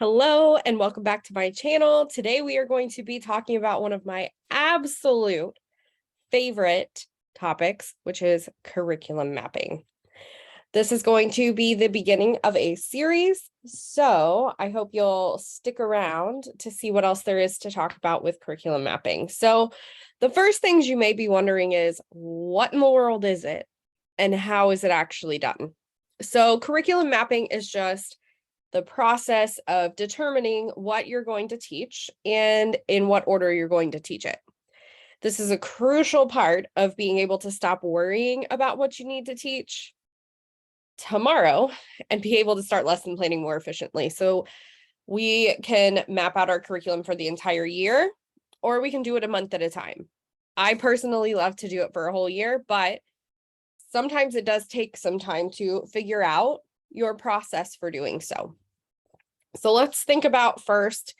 Hello and welcome back to my channel. Today we are going to be talking about one of my absolute favorite topics, which is curriculum mapping. This is going to be the beginning of a series, so I hope you'll stick around to see what else there is to talk about with curriculum mapping. So the first things you may be wondering is, what in the world is it and how is it actually done? So curriculum mapping is just the process of determining what you're going to teach and in what order you're going to teach it. This is a crucial part of being able to stop worrying about what you need to teach tomorrow and be able to start lesson planning more efficiently. So we can map out our curriculum for the entire year, or we can do it a month at a time. I personally love to do it for a whole year, but sometimes it does take some time to figure out your process for doing so. So let's think about first,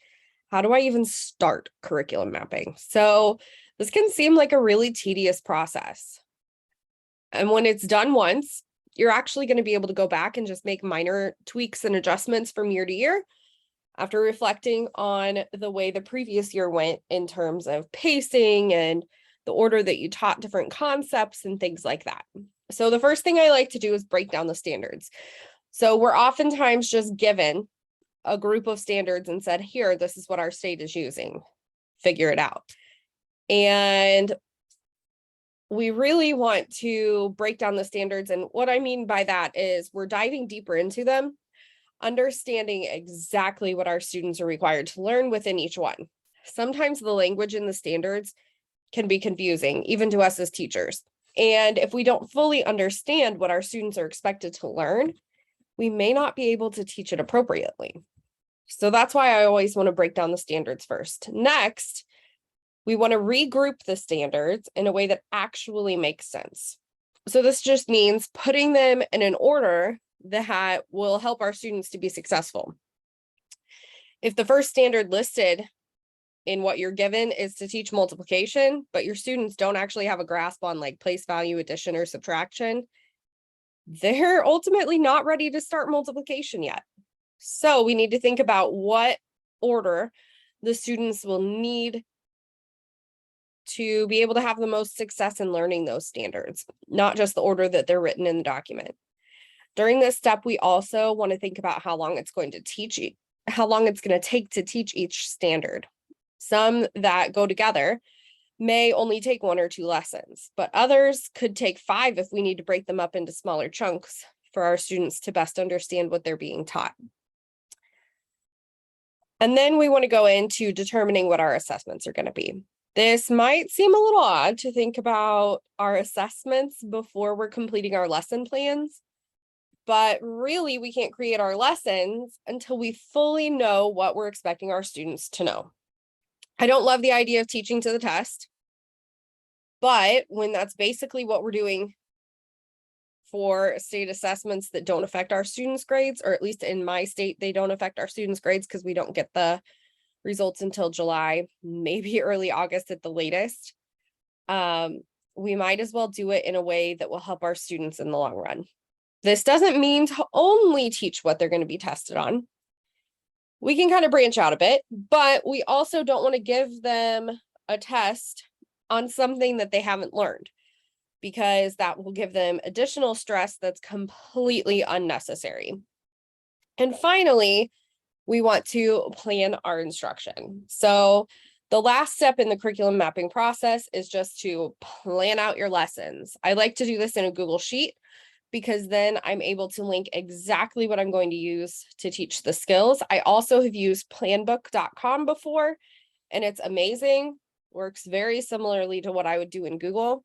how do I even start curriculum mapping? So this can seem like a really tedious process. And when it's done once, you're actually going to be able to go back and just make minor tweaks and adjustments from year to year after reflecting on the way the previous year went in terms of pacing and the order that you taught different concepts and things like that. So the first thing I like to do is break down the standards. So we're oftentimes just given a group of standards and said, here, this is what our state is using, figure it out. And we really want to break down the standards. And what I mean by that is we're diving deeper into them, understanding exactly what our students are required to learn within each one. Sometimes the language in the standards can be confusing, even to us as teachers. And if we don't fully understand what our students are expected to learn, we may not be able to teach it appropriately. So that's why I always want to break down the standards first. Next, we want to regroup the standards in a way that actually makes sense. So this just means putting them in an order that will help our students to be successful. If the first standard listed in what you're given is to teach multiplication, but your students don't actually have a grasp on like place value, addition, or subtraction, they're ultimately not ready to start multiplication yet. So we need to think about what order the students will need to be able to have the most success in learning those standards, not just the order that they're written in the document. During this step, we also want to think about how long it's going to take to teach each standard. Some that go together may only take 1 or 2 lessons, but others could take 5 if we need to break them up into smaller chunks for our students to best understand what they're being taught. And then we want to go into determining what our assessments are going to be. This might seem a little odd to think about our assessments before we're completing our lesson plans, but really we can't create our lessons until we fully know what we're expecting our students to know. I don't love the idea of teaching to the test, but when that's basically what we're doing for state assessments that don't affect our students' grades, or at least in my state, they don't affect our students' grades because we don't get the results until July, maybe early August at the latest. We might as well do it in a way that will help our students in the long run. This doesn't mean to only teach what they're going to be tested on. We can kind of branch out a bit, but we also don't want to give them a test on something that they haven't learned, because that will give them additional stress that's completely unnecessary. And finally, we want to plan our instruction. So the last step in the curriculum mapping process is just to plan out your lessons. I like to do this in a Google Sheet because then I'm able to link exactly what I'm going to use to teach the skills. I also have used planbook.com before, and it's amazing. Works very similarly to what I would do in Google.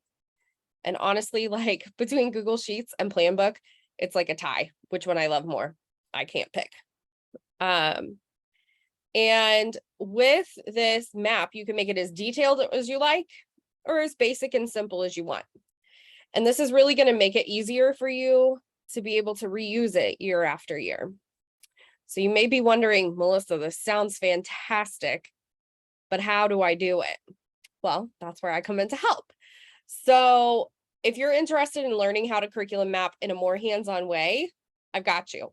And honestly, like between Google Sheets and Planbook, it's like a tie. Which one I love more? I can't pick. And with this map, you can make it as detailed as you like, or as basic and simple as you want. And this is really going to make it easier for you to be able to reuse it year after year. So you may be wondering, Melissa, this sounds fantastic, but how do I do it? Well, that's where I come in to help. So if you're interested in learning how to curriculum map in a more hands-on way, I've got you.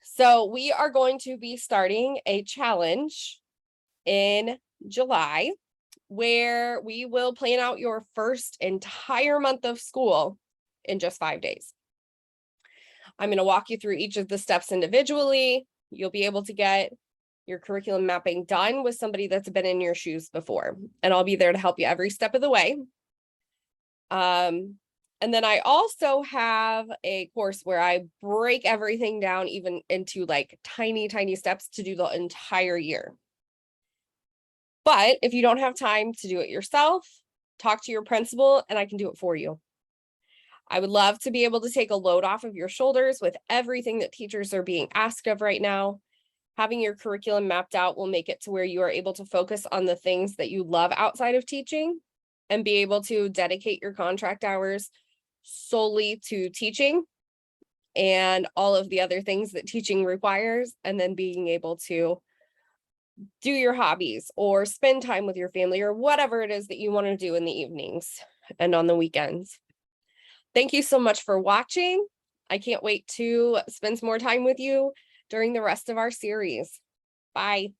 So we are going to be starting a challenge in July where we will plan out your first entire month of school in just 5 days. I'm going to walk you through each of the steps individually. You'll be able to get your curriculum mapping done with somebody that's been in your shoes before, and I'll be there to help you every step of the way. And then I also have a course where I break everything down even into like tiny, tiny steps to do the entire year. But if you don't have time to do it yourself, talk to your principal and I can do it for you. I would love to be able to take a load off of your shoulders with everything that teachers are being asked of right now. Having your curriculum mapped out will make it to where you are able to focus on the things that you love outside of teaching and be able to dedicate your contract hours solely to teaching and all of the other things that teaching requires, and then being able to do your hobbies or spend time with your family or whatever it is that you want to do in the evenings and on the weekends. Thank you so much for watching. I can't wait to spend some more time with you during the rest of our series. Bye.